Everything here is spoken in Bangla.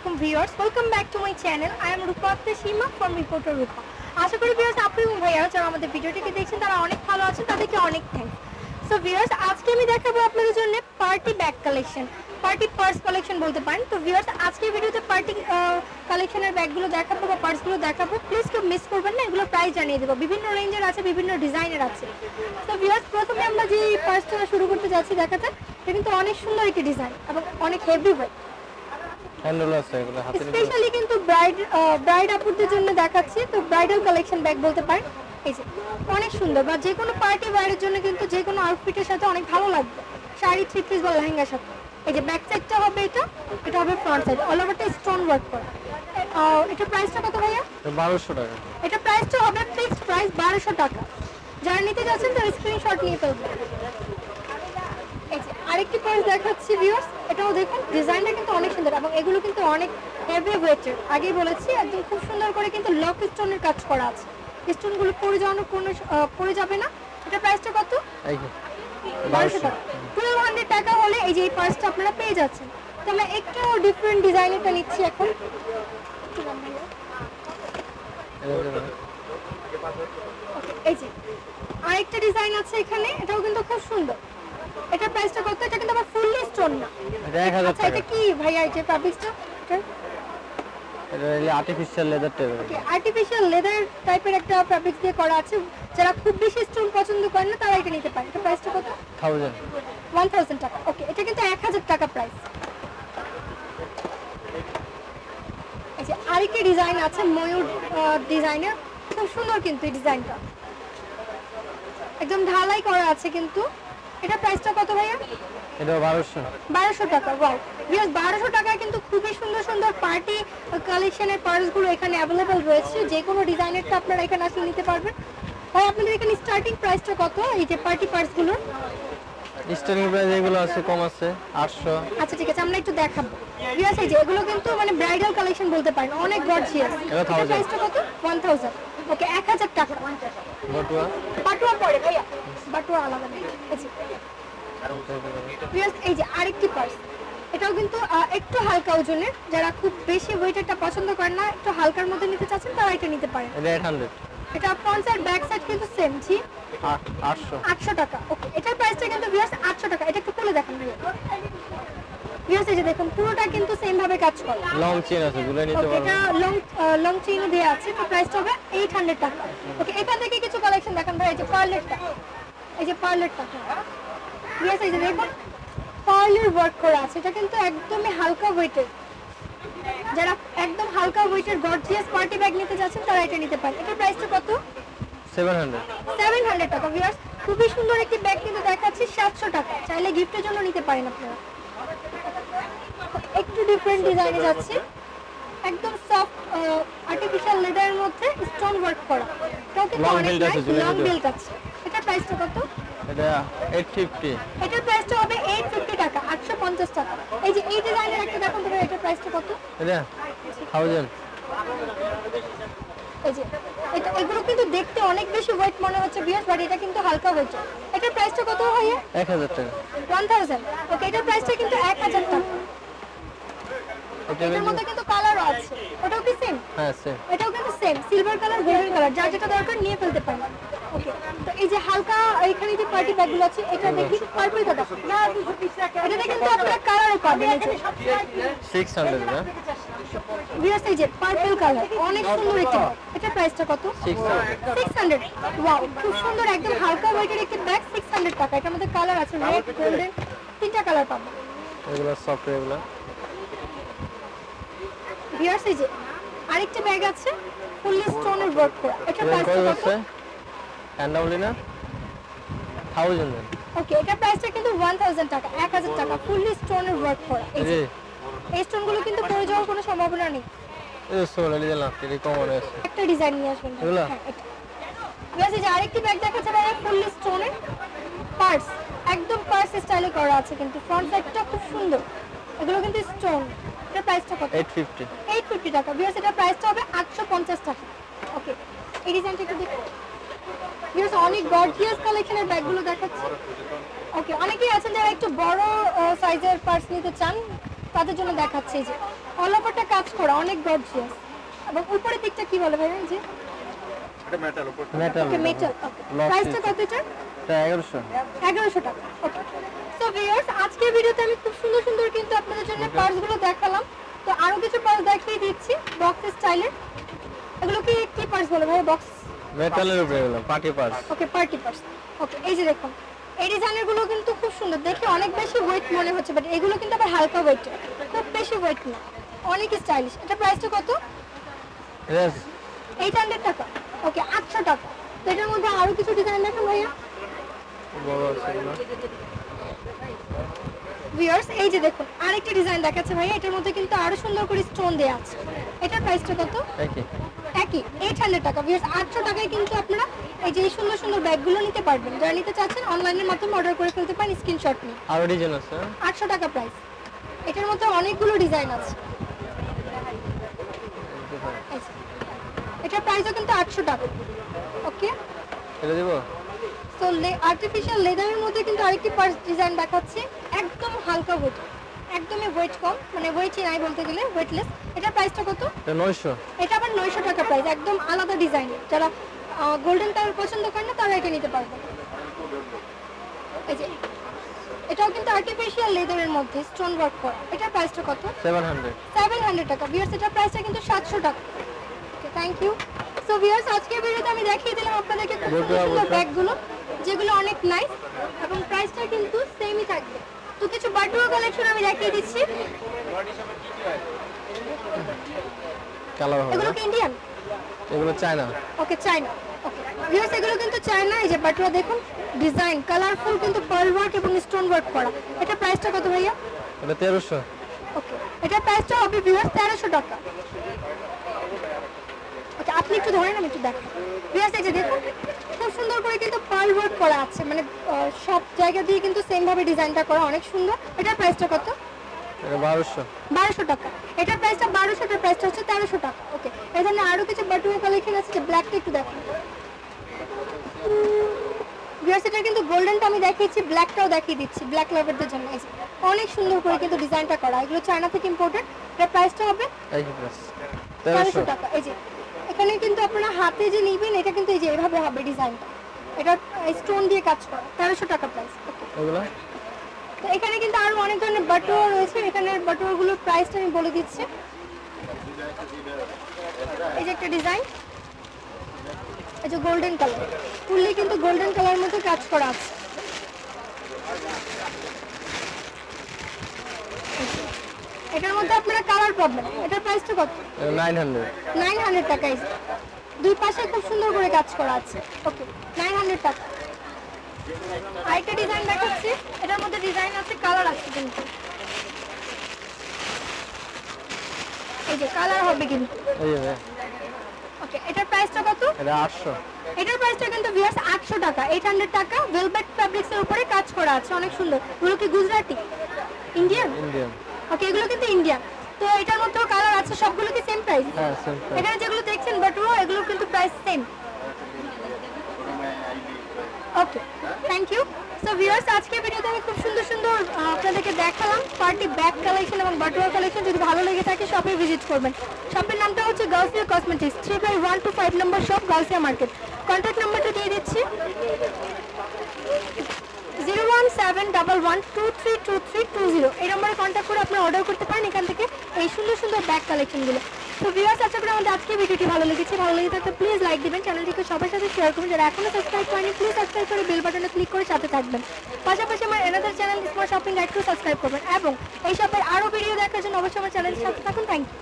Assalamualaikum viewers, welcome back to my channel. I am Rupa Shima from Reporter Rupa. আশা করি viewers আপনি এবং ভাইয়া যারা আমাদের ভিডিওটিকে দেখছেন তারা অনেক ভালো আছেন, তাদেরকে অনেক থ্যাঙ্কস। সো viewers আজকে আমি দেখাবো আপনাদের জন্য party bag collection, party purse collection বলতে পারেন। তো viewers আজকের ভিডিওতে পার্টি কালেকশনের ব্যাগগুলো দেখাবো বা পার্সগুলো দেখাবো, প্লিজ কেউ মিস করবেন না। এগুলো প্রাইস জানিয়ে দেবো, বিভিন্ন রেঞ্জের আছে, বিভিন্ন ডিজাইনের আছে। তো viewers প্রথমে আমরা যে পার্সটা শুরু করতে যাচ্ছি দেখাতে, এটা কিন্তু অনেক সুন্দর একটি ডিজাইন এবং অনেক হেভি ওয়েট। হ্যান্ডেল আছে এগুলো হাতে নিতে স্পেশালি কিন্তু ব্রাইড আপুদের জন্য দেখাচ্ছি। তো ব্রাইডাল কালেকশন ব্যাগ বলতে পারেন। এই যে অনেক সুন্দর, বা যে কোনো পার্টি ওয়্যারের জন্য কিন্তু যে কোনো আউটফিটের সাথে অনেক ভালো লাগবে, শাড়ি, থ্রি পিস বা লেহেঙ্গার সাথে। এই যে ব্যাক সাইডটা হবে এটা হবে ফ্রন্ট সাইড, অল ওভারটা স্টোন ওয়ার্ক করা। এটা প্রাইসটা কত ভাইয়া? 1200 টাকা। এটা প্রাইসটা হবে ফিক্সড প্রাইস 1200 টাকা। যারা নিতে যাচ্ছেন তার স্ক্রিনশট নিয়ে ফেলবেন। এই যে আরেকটি পার্স দেখাচ্ছি ভিউয়ার্স, এটাও দেখুন ডিজাইনটা কিন্তু অনেক সুন্দর এবং এগুলো কিন্তু অনেক হেভি ওয়েটের। আগেই বলেছি একদম খুব সুন্দর করে কিন্তু লক স্টোনের কাজ করা আছে, স্টোনগুলো পড়ে যাবে না। এটা প্রাইসটা কত? 1200 টাকা। 1200 টাকা হলে এই যে এই পার্সটা আপনারা পেয়ে যাচ্ছেন। তো আমরা একটু ডিফারেন্ট ডিজাইনেরটা নিচ্ছি এখন। এই যে আরেকটা ডিজাইন আছে এখানে, এটাও কিন্তু খুব সুন্দর। এটা প্রাইসটা কত? এটা কিন্তু আবার ফুললি স্টোন না। এটা 1000 আচ্ছা টাকা। এটা কি ভাইয়া, এই যে ফ্যাব্রিক্সটা এটা আর্টিফিশিয়াল লেদার টাইপের। ওকে, আর্টিফিশিয়াল লেদার টাইপের একটা ফ্যাব্রিক্স দিয়ে করা আছে। যারা খুব বেশি স্টোন পছন্দ করেন না তারা এটা নিতে পারেন। এটা প্রাইসটা কত? 1000 টাকা। ওকে, এটা কিন্তু 1000 টাকা প্রাইস। এই যে আরেকটা ডিজাইন আছে ময়ূর ডিজাইনের, খুব সুন্দর কিন্তু এই ডিজাইনটা একদম ঢালাই করা আছে কিন্তু। এটা প্রাইসটা কত ভাইয়া? এটা 1200 টাকা। ওয়াও ভিউয়ার্স, 1200 টাকায় কিন্তু খুবই সুন্দর সুন্দর পার্টি কালেকশনের পার্সগুলো এখানে অ্যাভেলেবল রয়েছে। যে কোনো ডিজাইনেরটা আপনারা এখানে আসলে নিতে পারবেন। ভাই আপনাদের এখানে স্টার্টিং প্রাইসটা কত এই যে পার্টি পার্সগুলোর? স্টার্টিং প্রাইস এগুলো আছে, কম আছে 800। আচ্ছা ঠিক আছে, আমরা একটু দেখাবো। ভিউয়ার্স এই যে এগুলো কিন্তু মানে ব্রাইডাল কালেকশন বলতে পারেন, অনেক গর্জিয়াস। এটা প্রাইসটা কত? 1000। ওকে, 1000 টাকা। বাটুয়া পড়ে ভাইয়া, বাটুয়া আলাদা নেই। এই যে আরেকটি পার্স, এটাও কিন্তু একটু হালকা ওজনের। যারা খুব বেশি ওয়েটেরটা পছন্দ করেন না, একটু হালকার মধ্যে নিতে চাচ্ছেন তারা এটা নিতে পারেন। এটা 800। এটা ফ্রন্ট সাইড ব্যাক সাইড কিন্তু সেম। জি 800 টাকা। ওকে, এটার প্রাইসটা কিন্তু ভিউয়ার্স 800 টাকা। এটা একটু খুলে দেখেন ভাইয়া। ভিউয়ার্স এই যে দেখুন পুরোটা কিন্তু সেম ভাবে কাজ করে। লং চেইন আছে, ঝুলে নিতে পারবেন। এটা লং চেইনও দেয়া আছে। তো প্রাইসটা হবে 800 টাকা। ওকে, এখান থেকে কিছু কালেকশন দেখেন ভাই। এই যে পার্লেটটা, এই যে পার্লেটটা ভিউয়ার্স এই যে দেখুন পার্লের ওয়ার্ক করা আছে। এটা কিন্তু একদমই হালকা ওয়েটের। যারা একদম হালকা ওয়েটের গর্জিয়াস পার্টি ব্যাগ নিতে যাচ্ছেন তারা এটা নিতে পারেন। এটার প্রাইসটা কত? 700 টাকা। ভিউয়ার্স খুবই সুন্দর একটি ব্যাগ কিন্তু দেখাচ্ছি 700 টাকা। চাইলে গিফটের জন্য নিতে পারেন আপনারা। একটু ডিফারেন্ট ডিজাইনে যাচ্ছে, একদম সফট আর্টিফিশিয়াল লেদারের মধ্যে স্টোন ওয়ার্ক করা। এটাও কিন্তু অনেক লং বেল্ট আছে। এটার প্রাইসটা কত? এটা 850। এটার প্রাইসটা হবে 850 টাকা, 850 টাকা। এই যে এই ডিজাইনের একটা দেখুন তো, এটার প্রাইসটা কত? এটা 1000। এই যে এগুলো কিন্তু দেখতে অনেক বেশি ওয়েট মনে হচ্ছে ভিউয়ার্স, বাট এটা কিন্তু হালকা ওয়েট। এটার প্রাইসটা কত ভাইয়া? 1000 টাকা। 1000। ওকে, এটার প্রাইসটা কিন্তু 1000 টাকা। এটার মধ্যে কিন্তু কালারও আছে। ওটাও কি সেম? হ্যাঁ সেম। এটাও কিন্তু same, silver colour, golden colour, যার যেটা দরকার নিয়ে ফেলতে পারেন। ওকে, তো এই যে হালকা এখানে যে পার্টি ব্যাগগুলো আছে, এটা দেখি পার্পল কালার না, এটাতে কিন্তু আপনারা কালারও পাবেন। এই যে 600 না ভিউয়ার্স এই যে পার্পল কালার, অনেক সুন্দর একটা। এটা প্রাইসটা কত? 600। ওয়াও, খুব সুন্দর একদম হালকা ওয়েটের একটা ব্যাগ, 600 টাকা। এটার মধ্যে কালার আছে রেড, গোল্ডেন, তিনটা কালার পাবেন। এগুলো সফট এগুলো। ভিউয়ার্স এই যে আরেকটা ব্যাগ আছে ফুললি স্টোনের ওয়ার্ক করা। এটা প্রাইসটা কত? এন্ডাবলি না 1000। ওকে, এটা প্রাইসটা কিন্তু 1000 টাকা, 1000 টাকা, ফুললি স্টোনের ওয়ার্ক করা। এই যে এই স্টোনগুলো কিন্তু পড়ে যাওয়ার কোনো সম্ভাবনা নেই। এই সোলা লিজে না, এর কমন আছে। একটা ডিজাইন নিয়ে আসবেন। হ্যাঁ এটা। ভিউয়ার্স এই যে আরেকটি ব্যাগ দেখাচ্ছে ভাই, ফুললি স্টোনের পার্স, একদম পার্স স্টাইলে করা আছে কিন্তু ফ্রন্ট সাইডটা খুব সুন্দর। এগুলো কিন্তু স্টোন। এটা প্রাইসটা কত? 850 টাকা। ভিউয়ার্স এটা প্রাইসটা হবে 850 টাকা। ওকে, এই ডিজাইনটা একটু দেখুন। ভিউয়ার্স অনেক গর্জিয়াস কালেকশনের ব্যাগগুলো দেখাচ্ছি। ওকে, অনেকেই আছেন যারা একটু বড় সাইজের পার্স নিতে চান, তাদের জন্য দেখাচ্ছি। এই যে অল ওভারটা কাজ করা, অনেক গর্জিয়াস। এবং উপরের দিকটা কি বলে ভাইয়া? যে এটা মেটাল উপর মেটাল ওকে, মেটাল। প্রাইসটা কত এটা? এটা 1100 1100 টাকা। ওকে, সো ভিউয়ার্স, আজকের ভিডিওতে আমি খুব সুন্দর সুন্দর কিন্তু আপনাদের জন্য পার্সগুলো দেখালাম। তো আরো কিছু পার্স দেখিয়ে দিচ্ছি বক্স স্টাইলের। এগুলো কি পার্স বলে ভাই? বক্স মেটালের উপরে এগুলো পার্টি পার্স। ওকে, পার্টি পার্স। ওকে, এই যে দেখুন, এই ডিজাইনের গুলো কিন্তু খুব সুন্দর, দেখে অনেক বেশি ওয়েট মনে হচ্ছে, বাট এগুলো কিন্তু আবার হালকা ওয়েট, খুব বেশি ওয়েট না, অনেক স্টাইলিশ। এটা প্রাইসটা কত? यस 800 টাকা। ওকে, 800 টাকা। তো এটার মধ্যে আরো কিছু ডিজাইন দেখুন ভাইয়া। বড় আছে এগুলো। ভিউয়ার্স, এই যে দেখুন আরেকটা ডিজাইন দেখাচ্ছে ভাইয়া, এটার মধ্যে কিন্তু আরো সুন্দর করে স্টোন দেয়া আছে। এটার প্রাইসটা কত? একই একই 800 টাকা। ভিউয়ার্স, 800 টাকায় কিন্তু আপনারা এই যে এই সুন্দর সুন্দর ব্যাগগুলো নিতে পারবেন। যারা নিতে চাচ্ছেন অনলাইনের মাধ্যমে অর্ডার করে ফেলতে পারেন স্ক্রিনশট নিয়ে। আরো ডিজাইন আছে। 800 টাকা প্রাইস। এটার মধ্যে অনেকগুলো ডিজাইন আছে। এটার প্রাইসও কিন্তু 800 টাকা। ওকে, এটা দিব। তো আর্টিফিশিয়াল লেদারের মধ্যে কিন্তু আরেকটি পার্স ডিজাইন দেখাচ্ছি, একদম হালকা ওয়েট, একদমই ওয়েট কম, মানে ওয়েটই নাই বলতে গেলে, ওয়েটলেস। এটার প্রাইসটা কত? এটা 900। এটা আবার 900 টাকা প্রাইস, একদম আলাদা ডিজাইন। যারা গোল্ডেন কালার পছন্দ করেন না তারা এটা নিতে পারবেন। এই যে এটাও কিন্তু আর্টিফিশিয়াল লেদারের মধ্যে স্টোন ওয়ার্ক করা। এটার প্রাইসটা কত? 700 টাকা। ভিউয়ার্স, এটার প্রাইসটা কিন্তু 700 টাকা। ওকে, থ্যাংক ইউ। সো ভিউয়ার্স, আজকের ভিডিওতে আমি দেখিয়ে দিলাম আপনাদেরকে খুব সুন্দর সুন্দর ব্যাগগুলো, যেগুলো অনেক নাইস এবং প্রাইসটা কিন্তু সেমই থাকবে। তো কিছু বাটুয়া কালেকশন আমি দেখিয়ে দিচ্ছি। কালার হবে। এগুলো কি ইন্ডিয়ান? এগুলো চায়না। ওকে, চায়না। ওকে ভিউয়ার্স, এগুলো কিন্তু চায়না। এই যে বাটুয়া দেখুন, ডিজাইন কালারফুল, কিন্তু পার্ল ওয়ার্ক এবং স্টোন ওয়ার্ক করা। এটা প্রাইসটা কত ভাইয়া? এটা 1300। ওকে, এটার প্রাইসটা হবে ভিউয়ার্স 1300 টাকা। ওকে, আপনি একটু ধরেন, আমি একটু দেখাই। ভিউয়ার্স, এই যে দেখুন খুব সুন্দর করে কিন্তু পার্ল ওয়ার্ক করা আছে, মানে সব জায়গা দিয়ে কিন্তু সেম ভাবে ডিজাইনটা করা, অনেক সুন্দর। এটার প্রাইসটা কত? এটা 1200। 1200 টাকা। এটার প্রাইসটা 1200, এটার প্রাইসটা হচ্ছে 1300 টাকা। ওকে, এখানে আরো কিছু বাটুয়া কালেকশন আছে, যে ব্ল্যাকটা একটু দেখুন। ভিউয়ার্স, এটা কিন্তু গোল্ডেনটা আমি দেখিয়েছি, ব্ল্যাকটাও দেখিয়ে দিচ্ছি ব্ল্যাক লাভারদের জন্য। এই যে অনেক সুন্দর করে কিন্তু ডিজাইনটা করা, এগুলো চায়না থেকে ইম্পোর্টেড। এটার প্রাইসটা হবে একই প্রাইস 1300 টাকা। এই যে এখানে কিন্তু আপনারা হাতে যে নিবেন, এটা কিন্তু এই যে এভাবে হবে ডিজাইনটা, এটা স্টোন দিয়ে কাজ করা। 1300 টাকা প্রাইস। ওকে, এগুলো তো এখানে কিন্তু আরো অনেক ধরনের বাটুয়া রয়েছে। এখানে বাটুয়াগুলোর প্রাইসটা আমি বলে দিচ্ছি। এই যে একটা ডিজাইন, এই যে গোল্ডেন কালার, ফুললি কিন্তু গোল্ডেন কালার মধ্যে কাজ করা আছে। এটার মধ্যে আপনারা কালার পাবেন। এটার প্রাইসটা কত? 900। 900 টাকা। এই যে দুই পাশে খুব সুন্দর করে কাজ করা আছে। ওকে, 900 টাকা। আরেকটা ডিজাইন দেখাচ্ছি, এটার মধ্যে ডিজাইন আছে, কালার আছে কিন্তু। এই যে কালার হবে কিন্তু। এই যে ওকে, এটার প্রাইসটা কত? এটা 800। এটার প্রাইসটা কিন্তু ভিউয়ার্স 800 টাকা। 800 টাকা। ভেলভেট ফ্যাব্রিক্স এর উপরে কাজ করা আছে, অনেক সুন্দর। এগুলো কি গুজরাটি? ইন্ডিয়ান? ইন্ডিয়ান। ওকে, এগুলো কিন্তু ইন্ডিয়ান। তো এটার মধ্যেও কালার আছে, সবগুলো কি সেম প্রাইস? হ্যাঁ সেম প্রাইস। এখানে যেগুলো দেখছেন বাটুয়া, এগুলো কিন্তু price same. Okay, thank you. So viewers, আজকে ভিডিওতে আমি খুব সুন্দর সুন্দর আপনাদেরকে দেখালাম পার্টি ব্যাগ কালেকশন এবং বাটুয়া কালেকশন। যদি ভালো লেগে থাকে শপে ভিজিট করবেন। শপের নামটা হচ্ছে গাউসিয়া কসমেটিক্স, 3/125 নম্বর শপ, গাউসিয়া মার্কেট। কন্ট্যাক্ট নাম্বারটা দিয়ে দিচ্ছি, 01711232320। এই নম্বরে কন্ট্যাক্ট করে আপনারা অর্ডার করতে পারেন এখান থেকে এই সুন্দর সুন্দর ব্যাগ কালেকশনগুলো। তো ভিউয়ার্স, আশা করি আমাদের আজকে ভিডিওটি ভালো লেগেছে। ভালো লেগে থাকলে প্লিজ লাইক দিবেন, চ্যানেলটিকে সবার সাথে শেয়ার করুন। যারা এখনো সাবস্ক্রাইব করেনি প্লিজ সাবস্ক্রাইব করে বেল বাটনে ক্লিক করে সাথে থাকবেন। পাশাপাশি আমার another channel smart shopping guide to subscribe করবেন এবং এই শপের আরও ভিডিও দেখার জন্য অবশ্যই আমার চ্যানেলের সাথে থাকুন। Thank you.